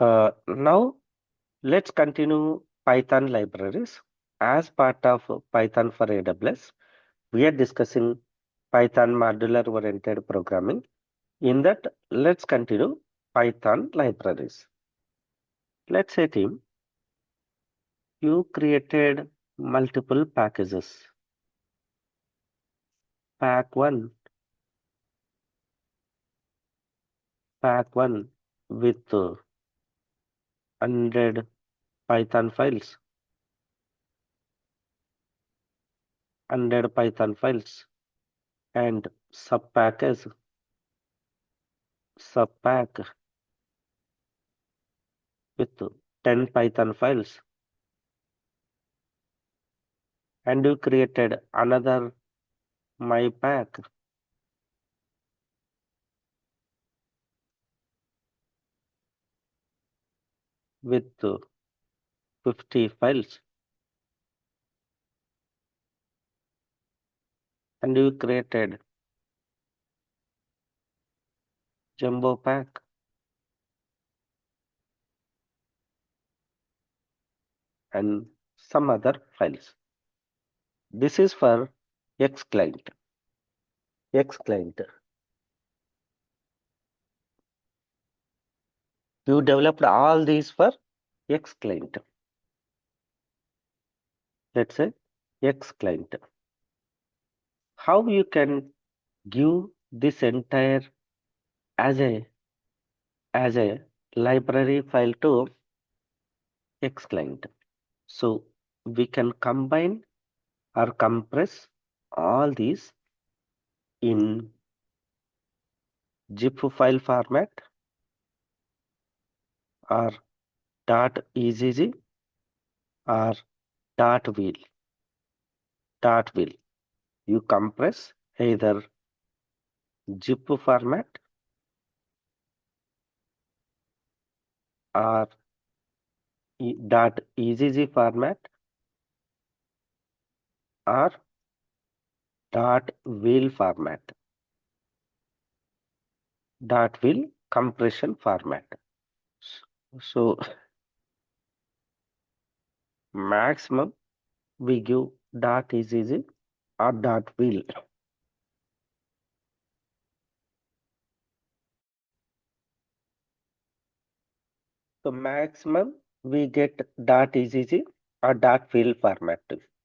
Now let's continue Python libraries. As part of Python for AWS, we are discussing Python modular oriented programming. In that, let's continue Python libraries. Let's say team, you created multiple packages. Pack 1, pack 1 with 100 Python files, 100 Python files, and subpackage, subpack with 10 Python files, and you created another my pack with 50 files, and you created jumbo pack and some other files. This is for X client. X client. You developed all these for X client. Let's say X client. How you can give this entire as a library file to X client? So we can combine or compress all these in zip file format or .ezg or .wheel. .wheel. You compress either zip format or .ezg format or .wheel format. .wheel compression format. So maximum we give .ezg or .wheel. So maximum we get .ezg or .wheel format,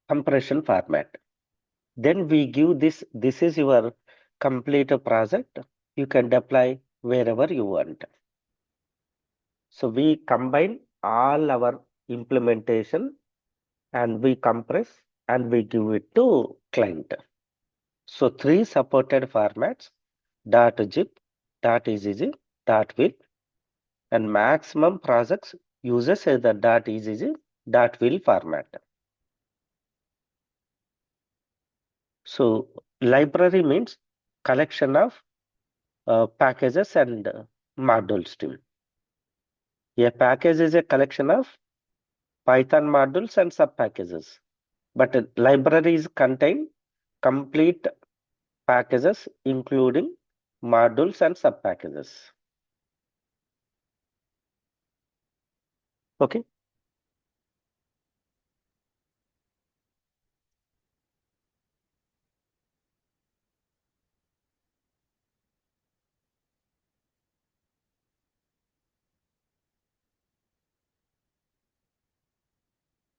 compression format. Then we give this is your complete project. You can deploy wherever you want. So we combine all our implementation and we compress and we give it to client. So 3 supported formats, .zip, .ezg, .wheel, and maximum projects uses the .ezg, .wheel format. So library means collection of packages and modules too. A package is a collection of Python modules and subpackages, but libraries contain complete packages including modules and subpackages. Okay,